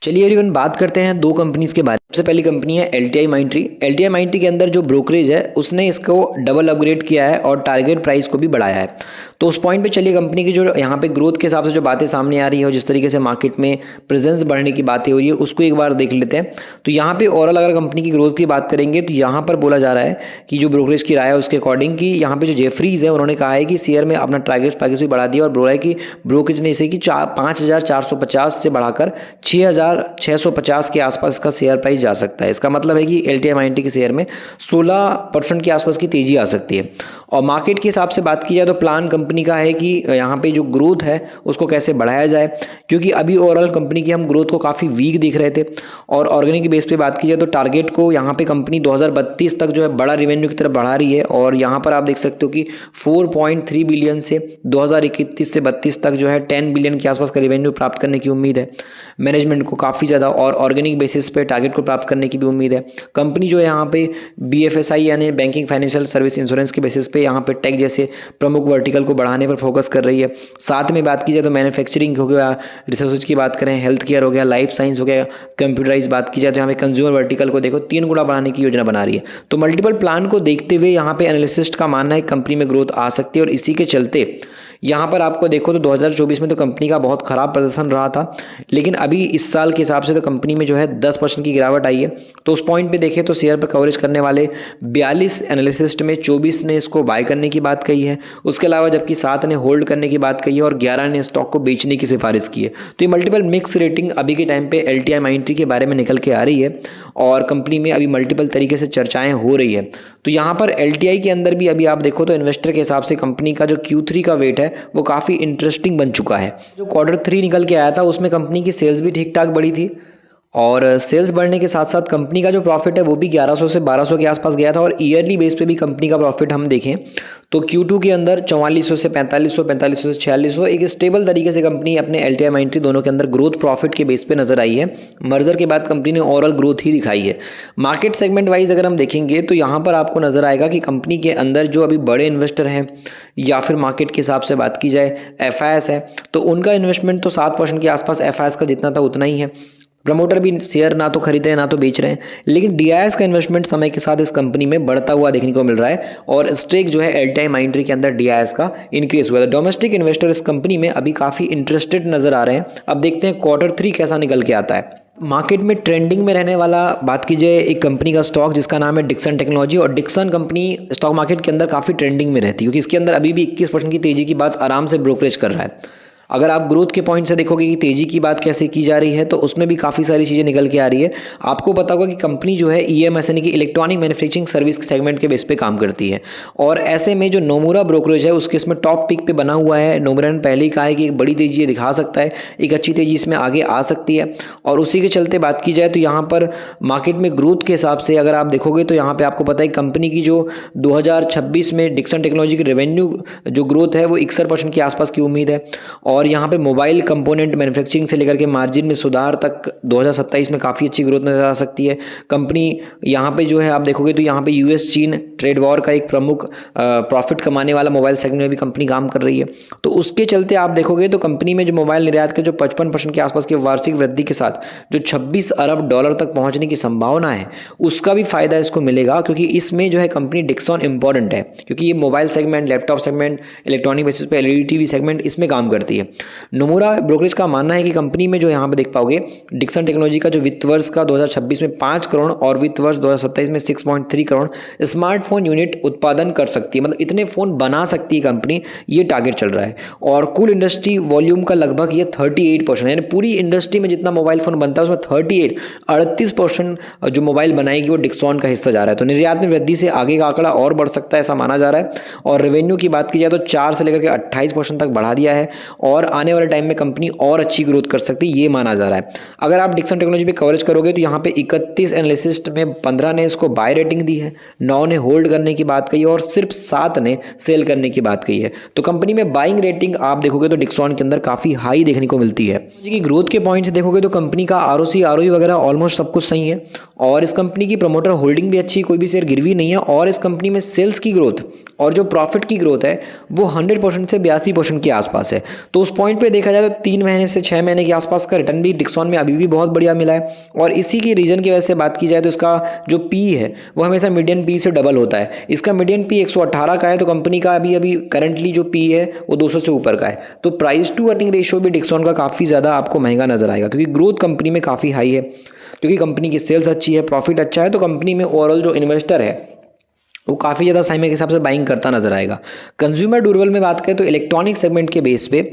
चलिए एवरीवन बात करते हैं दो कंपनीज के बारे में। सबसे पहली कंपनी है एलटीआई माइंट्री। एलटीआई माइंट्री के अंदर जो ब्रोकरेज है उसने इसको डबल अपग्रेड किया है और टारगेट प्राइस को भी बढ़ाया है। तो उस पॉइंट पे चलिए कंपनी की जो यहाँ पे ग्रोथ के हिसाब से जो बातें सामने आ रही है और जिस तरीके से मार्केट में प्रेजेंस बढ़ने की बातें हो रही है उसको एक बार देख लेते हैं। तो यहाँ पे ओवरऑल अगर कंपनी की ग्रोथ की बात करेंगे तो यहाँ पर बोला जा रहा है कि जो ब्रोकरेज की राय है उसके अकॉर्डिंग कि यहाँ पे जो जेफरीज है उन्होंने कहा है कि शेयर में अपना टारगेट प्राइस भी बढ़ा दिया और बोला है कि ब्रोकरेज ने इसे कि 5,450 से बढ़ाकर 6,650 के आसपास इसका शेयर प्राइस जा सकता है। इसका मतलब है कि एलटीआई माइंट्री के शेयर में 16% के आसपास की तेजी आ सकती है। और मार्केट के हिसाब से बात की जाए तो प्लान कंपनी का है कि यहाँ पे जो ग्रोथ है उसको कैसे बढ़ाया जाए, क्योंकि अभी ओवरऑल कंपनी की हम ग्रोथ को काफ़ी वीक दिख रहे थे। और ऑर्गेनिक बेस पे बात की जाए तो टारगेट को यहाँ पे कंपनी 2032 तक जो है बड़ा रेवेन्यू की तरफ बढ़ा रही है। और यहाँ पर आप देख सकते हो कि 4.3 बिलियन से 2031 से 32 तक जो है 10 बिलियन के आसपास का रेवेन्यू प्राप्त करने की उम्मीद है मैनेजमेंट को काफ़ी ज़्यादा, और ऑर्गेनिक बेसिस पे टारगेट को प्राप्त करने की भी उम्मीद है। कंपनी जो है यहाँ पे BFSI यानी बैंकिंग फाइनेंशियल सर्विस इंश्योरेंस के बेसिस पे यहाँ पे टेक जैसे प्रमुख वर्टिकल को बढ़ाने पर फोकस कर रही है। साथ में बात की जाए तो मैन्युफैक्चरिंग हो गया, रिसर्च की बात करें, हेल्थ केयर हो गया, लाइफ साइंस हो गया, कंप्यूटराइज बात की जाए तो यहाँ पे कंज्यूमर वर्टिकल को देखो 3 गुना बढ़ाने की योजना बना रही है। तो मल्टीपल प्लान को देखते हुए यहाँ पे एनालिसिस्ट का मानना है कंपनी में ग्रोथ आ सकती है। और इसी के चलते यहाँ पर आपको देखो तो 2024 में तो कंपनी का बहुत खराब प्रदर्शन रहा था, लेकिन अभी इस साल के हिसाब से तो कंपनी में जो है 10% की गिरावट आई है। तो उस पॉइंट पे देखें तो शेयर पर कवरेज करने वाले 42 एनालिसिस्ट में 24 ने इसको बाय करने की बात कही है, उसके अलावा जबकि 7 ने होल्ड करने की बात कही है और 11 ने स्टॉक को बेचने की सिफारिश की है। तो ये मल्टीपल मिक्स रेटिंग अभी के टाइम पे एलटीआई माइंट्री के बारे में निकल के आ रही है और कंपनी में अभी मल्टीपल तरीके से चर्चाएं हो रही है। तो यहाँ पर एलटीआई के अंदर भी अभी आप देखो तो इन्वेस्टर के हिसाब से कंपनी का जो Q3 का वेट है वो काफ़ी इंटरेस्टिंग बन चुका है। जो Q3 निकल के आया था उसमें कंपनी की सेल्स भी ठीक ठाक बढ़ी थी और सेल्स बढ़ने के साथ साथ कंपनी का जो प्रॉफिट है वो भी 1100 से 1200 के आसपास गया था। और ईयरली बेस पे भी कंपनी का प्रॉफिट हम देखें तो Q2 के अंदर 4400 से 4500, 4500 से 4600 एक स्टेबल तरीके से कंपनी अपने एलटीआई माइंट्री दोनों के अंदर ग्रोथ प्रॉफिट के बेस पे नजर आई है। मर्जर के बाद कंपनी ने ओवरऑल ग्रोथ ही दिखाई है। मार्केट सेगमेंट वाइज अगर हम देखेंगे तो यहाँ पर आपको नजर आएगा कि कंपनी के अंदर जो अभी बड़े इन्वेस्टर हैं या फिर मार्केट के हिसाब से बात की जाए FIS है तो उनका इन्वेस्टमेंट तो 7% के आसपास FIS का जितना था उतना ही है। प्रमोटर भी शेयर ना तो खरीद रहे हैं ना तो बेच रहे हैं, लेकिन DIS का इन्वेस्टमेंट समय के साथ इस कंपनी में बढ़ता हुआ देखने को मिल रहा है और स्टेक जो है एलटीआई माइंट्री के अंदर DIS का इंक्रीज हुआ है। डोमेस्टिक इन्वेस्टर इस कंपनी में अभी काफ़ी इंटरेस्टेड नजर आ रहे हैं। अब देखते हैं Q3 कैसा निकल के आता है। मार्केट में ट्रेंडिंग में रहने वाला बात की जाए एक कंपनी का स्टॉक जिसका नाम है डिक्सन टेक्नोलॉजी। और डिक्सन कंपनी स्टॉक मार्केट के अंदर काफ़ी ट्रेंडिंग में रहती है क्योंकि इसके अंदर अभी भी 21% की तेजी की बात आराम से ब्रोकरेज कर रहा है। अगर आप ग्रोथ के पॉइंट से देखोगे कि तेजी की बात कैसे की जा रही है तो उसमें भी काफ़ी सारी चीज़ें निकल के आ रही है। आपको पता होगा कि कंपनी जो है EMS यानी कि इलेक्ट्रॉनिक मैन्युफैक्चरिंग सर्विस सेगमेंट के बेस पे काम करती है और ऐसे में जो नोमुरा ब्रोकरेज है उसके इसमें टॉप पिक पे बना हुआ है। नोमुरा ने पहले ही कहा है कि एक बड़ी तेजी ये दिखा सकता है, एक अच्छी तेजी इसमें आगे आ सकती है। और उसी के चलते बात की जाए तो यहाँ पर मार्केट में ग्रोथ के हिसाब से अगर आप देखोगे तो यहाँ पर आपको पता है कंपनी की जो 2026 में डिक्सन टेक्नोलॉजी की रेवेन्यू जो ग्रोथ है वो 61% के आसपास की उम्मीद है। और यहाँ पे मोबाइल कंपोनेंट मैन्युफैक्चरिंग से लेकर के मार्जिन में सुधार तक 2027 में काफ़ी अच्छी ग्रोथ नजर आ सकती है। कंपनी यहाँ पे जो है आप देखोगे तो यहाँ पे US चीन ट्रेड वॉर का एक प्रमुख प्रॉफिट कमाने वाला मोबाइल सेगमेंट में भी कंपनी काम कर रही है। तो उसके चलते आप देखोगे तो कंपनी में जो मोबाइल निर्यात के जो 55% के आसपास की वार्षिक वृद्धि के साथ जो $26 अरब तक पहुंचने की संभावना है उसका भी फायदा इसको मिलेगा, क्योंकि इसमें जो है कंपनी डिक्सन इंपॉर्टेंट है क्योंकि ये mobile segment, laptop segment, electronic basis पे LED TV सेगमेंट इसमें काम करती है। नोमुरा ब्रोकरेज का मानना है कि कंपनी में जो यहाँ पे देख पाओगे डिक्सन टेक्नोलॉजी का जो वित्त वर्ष का 2026 में 5 करोड़ और वित्त वर्ष 2027 में 6.3 करोड़ स्मार्टफोन यूनिट उत्पादन कर सकती है, मतलब इतने फोन बना सकती है कंपनी, ये टारगेट चल रहा है। और कुल इंडस्ट्री वॉल्यूम का लगभग ये 38% यानी पूरी इंडस्ट्री में जितना मोबाइल फोन बनता है उसमें 38% जो मोबाइल बनाएगी वो डिक्सन का हिस्सा जा रहा है। तो निर्यात में वृद्धि से आगे का आंकड़ा और बढ़ सकता है ऐसा माना जा रहा है। और रेवेन्यू की बात की जाए तो 4 से लेकर के 28% तक बढ़ा दिया है और आने वाले टाइम में कंपनी और अच्छी ग्रोथ कर सकती है ये माना जा रहा है। अगर आप डिक्सन टेक्नोलॉजी पे कवरेज करोगे तो यहाँ पे 31 एनालिसिस्ट में 15 ने इसको बाय रेटिंग दी है, 9 ने होल्ड करने की बात कही है और सिर्फ 7 ने सेल करने की बात कही है। तो कंपनी में बाइंग रेटिंग आप देखोगे तो डिक्सन के अंदर काफी हाई देखने को मिलती है। कि ग्रोथ के पॉइंट से देखोगे तो कंपनी का ROC ROE वगैरह ऑलमोस्ट सब कुछ सही है और इस कंपनी की प्रमोटर होल्डिंग भी अच्छी, कोई भी शेयर गिरवी नहीं है और इस कंपनी में सेल्स की ग्रोथ और जो प्रॉफिट की ग्रोथ है वो 100% से 82% के आसपास है। तो उस पॉइंट पे देखा जाए तो 3 महीने से 6 महीने के आसपास का रिटर्न भी डिक्सॉन में अभी भी बहुत बढ़िया मिला है। और इसी की रीजन की वजह से बात की जाए तो इसका जो पी है वो हमेशा मीडियन पी से डबल होता है। इसका मीडियन पी 118 का है, तो कंपनी का अभी करंटली जो पी है वो 200 से ऊपर का है। तो प्राइस टू अर्निंग रेशियो भी डिक्सॉन का काफ़ी ज़्यादा आपको महंगा नजर आएगा, क्योंकि ग्रोथ कंपनी में काफ़ी हाई है, क्योंकि कंपनी की सेल्स अच्छी है, प्रॉफिट अच्छा है, तो कंपनी में ओवरऑल जो इन्वेस्टर है वो काफ़ी ज़्यादा समय के हिसाब से बाइंग करता नजर आएगा। कंज्यूमर ड्यूरेबल में बात करें तो इलेक्ट्रॉनिक सेगमेंट के बेस पे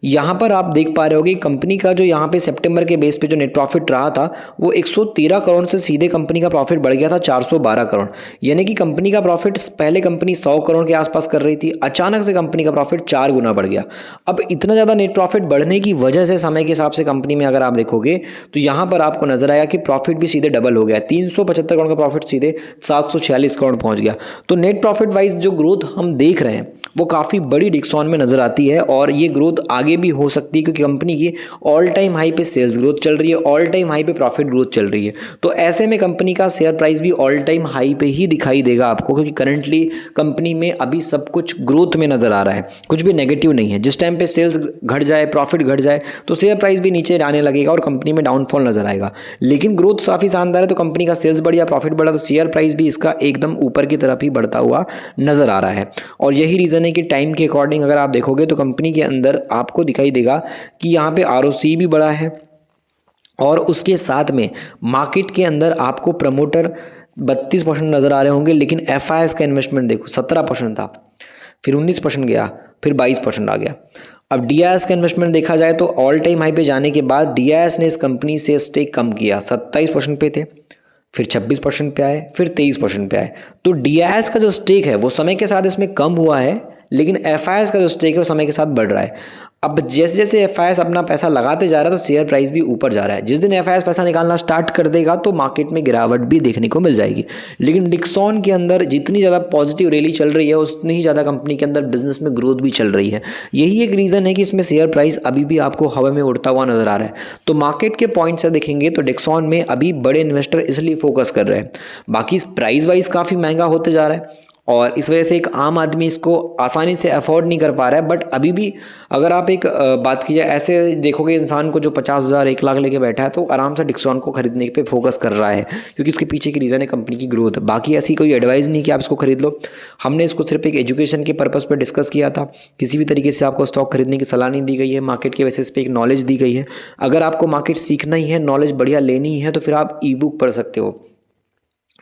यहाँ पर आप देख पा रहे हो कि कंपनी का जो यहाँ पे सितंबर के बेस पे जो नेट प्रॉफिट रहा था वो 113 करोड़ से सीधे कंपनी का प्रॉफिट बढ़ गया था 412 करोड़। यानी कि कंपनी का प्रॉफिट पहले कंपनी 100 करोड़ के आसपास कर रही थी, अचानक से कंपनी का प्रॉफिट 4 गुना बढ़ गया। अब इतना ज़्यादा नेट प्रॉफिट बढ़ने की वजह से समय के हिसाब से कंपनी में अगर आप देखोगे तो यहाँ पर आपको नजर आएगा कि प्रॉफिट भी सीधे डबल हो गया, 375 करोड़ का प्रॉफिट सीधे 746 करोड़ पहुंच गया। तो नेट प्रॉफिट वाइज जो ग्रोथ हम देख रहे हैं वो काफ़ी बड़ी डिक्सॉन में नजर आती है, और ये ग्रोथ आगे भी हो सकती है क्योंकि कंपनी की ऑल टाइम हाई पे सेल्स ग्रोथ चल रही है, ऑल टाइम हाई पे प्रॉफिट ग्रोथ चल रही है। तो ऐसे में कंपनी का शेयर प्राइस भी ऑल टाइम हाई पे ही दिखाई देगा आपको, क्योंकि करंटली कंपनी में अभी सब कुछ ग्रोथ में नजर आ रहा है, कुछ भी नेगेटिव नहीं है। जिस टाइम पे सेल्स घट जाए, प्रॉफिट घट जाए, तो शेयर प्राइस भी नीचे आने लगेगा और कंपनी में डाउनफॉल नजर आएगा। लेकिन ग्रोथ काफ़ी शानदार है, तो कंपनी का सेल्स बढ़िया, प्रॉफिट बढ़ा, तो शेयर प्राइस भी इसका एकदम ऊपर की तरफ ही बढ़ता हुआ नजर आ रहा है। और यही रीज़न है कि टाइम के अकॉर्डिंग अगर आप देखोगे तो कंपनी के अंदर आपको दिखाई देगा कि यहाँ पे आरओसी भी बढ़ा है, और उसके साथ में मार्केट के अंदर आपको प्रमोटर 32% नज़र आ रहे होंगे, लेकिन एफआईएस का इन्वेस्टमेंट देखो 17% था, फिर 19% गया, फिर 22% आ गया। अब डीआईएस का इन्वेस्टमेंट देखा जाए तो ऑल टाइम हाई पे जाने के बाद डीआईएस ने इस कंपनी से स्टेक कम किया, 27% पे थे, फिर 26% पे आए, फिर 23% पे आए। तो डीआईएस का जो स्टेक है वो समय के साथ इसमें कम हुआ है, लेकिन एफआईएस का जो स्टेक है वो समय के साथ बढ़ रहा है। अब जैसे जैसे एफआईएस अपना पैसा लगाते जा रहा है तो शेयर प्राइस भी ऊपर जा रहा है। जिस दिन एफआईएस पैसा निकालना स्टार्ट कर देगा तो मार्केट में गिरावट भी देखने को मिल जाएगी। लेकिन डिक्सॉन के अंदर जितनी ज़्यादा पॉजिटिव रैली चल रही है उतनी ही ज़्यादा कंपनी के अंदर बिजनेस में ग्रोथ भी चल रही है। यही एक रीज़न है कि इसमें शेयर प्राइस अभी भी आपको हवा में उड़ता हुआ नजर आ रहा है। तो मार्केट के पॉइंट से देखेंगे तो डिक्सॉन में अभी बड़े इन्वेस्टर इसलिए फोकस कर रहे हैं। बाकी प्राइस वाइज काफ़ी महंगा होते जा रहा है और इस वजह से एक आम आदमी इसको आसानी से अफोर्ड नहीं कर पा रहा है। बट अभी भी अगर आप एक बात की जाए, ऐसे देखोगे इंसान को जो 50,000 1 लाख लेके बैठा है तो आराम से डिक्सॉन को खरीदने पे फोकस कर रहा है, क्योंकि इसके पीछे की रीज़न है कंपनी की ग्रोथ। बाकी ऐसी कोई एडवाइस नहीं कि आप इसको खरीद लो। हमने इसको सिर्फ एक एजुकेशन के पर्पज़ पर डिस्कस किया था, किसी भी तरीके से आपको स्टॉक खरीदने की सलाह नहीं दी गई है। मार्केट के बेसिस पे एक नॉलेज दी गई है। अगर आपको मार्केट सीखना ही है, नॉलेज बढ़िया लेनी ही है, तो फिर आप ई बुक पढ़ सकते हो,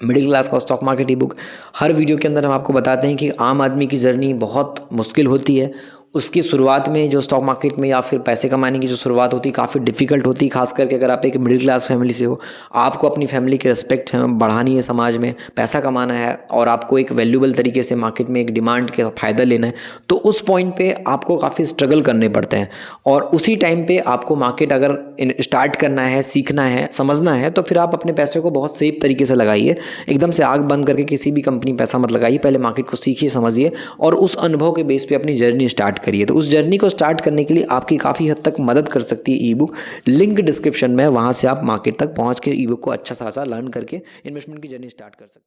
मिडिल क्लास का स्टॉक मार्केट ई बुक। हर वीडियो के अंदर हम आपको बताते हैं कि आम आदमी की जर्नी बहुत मुश्किल होती है। उसकी शुरुआत में जो स्टॉक मार्केट में या फिर पैसे कमाने की जो शुरुआत होती है काफ़ी डिफिकल्ट होती है, खास करके अगर आप एक मिडिल क्लास फैमिली से हो, आपको अपनी फैमिली की रिस्पेक्ट बढ़ानी है, समाज में पैसा कमाना है और आपको एक वैल्यूबल तरीके से मार्केट में एक डिमांड का फ़ायदा लेना है, तो उस पॉइंट पे आपको काफ़ी स्ट्रगल करने पड़ते हैं। और उसी टाइम पे आपको मार्केट अगर स्टार्ट करना है, सीखना है, समझना है, तो फिर आप अपने पैसे को बहुत सेफ तरीके से लगाइए। एकदम से आग बंद करके किसी भी कंपनी पैसा मत लगाइए, पहले मार्केट को सीखिए, समझिए और उस अनुभव के बेस पे अपनी जर्नी स्टार्ट करिए। तो उस जर्नी को स्टार्ट करने के लिए आपकी काफ़ी हद तक मदद कर सकती है ई बुक। लिंक डिस्क्रिप्शन में, वहाँ से आप मार्केट तक पहुँच के ई बुक को अच्छा खासा लर्न करके इन्वेस्टमेंट की जर्नी स्टार्ट कर सकते हैं।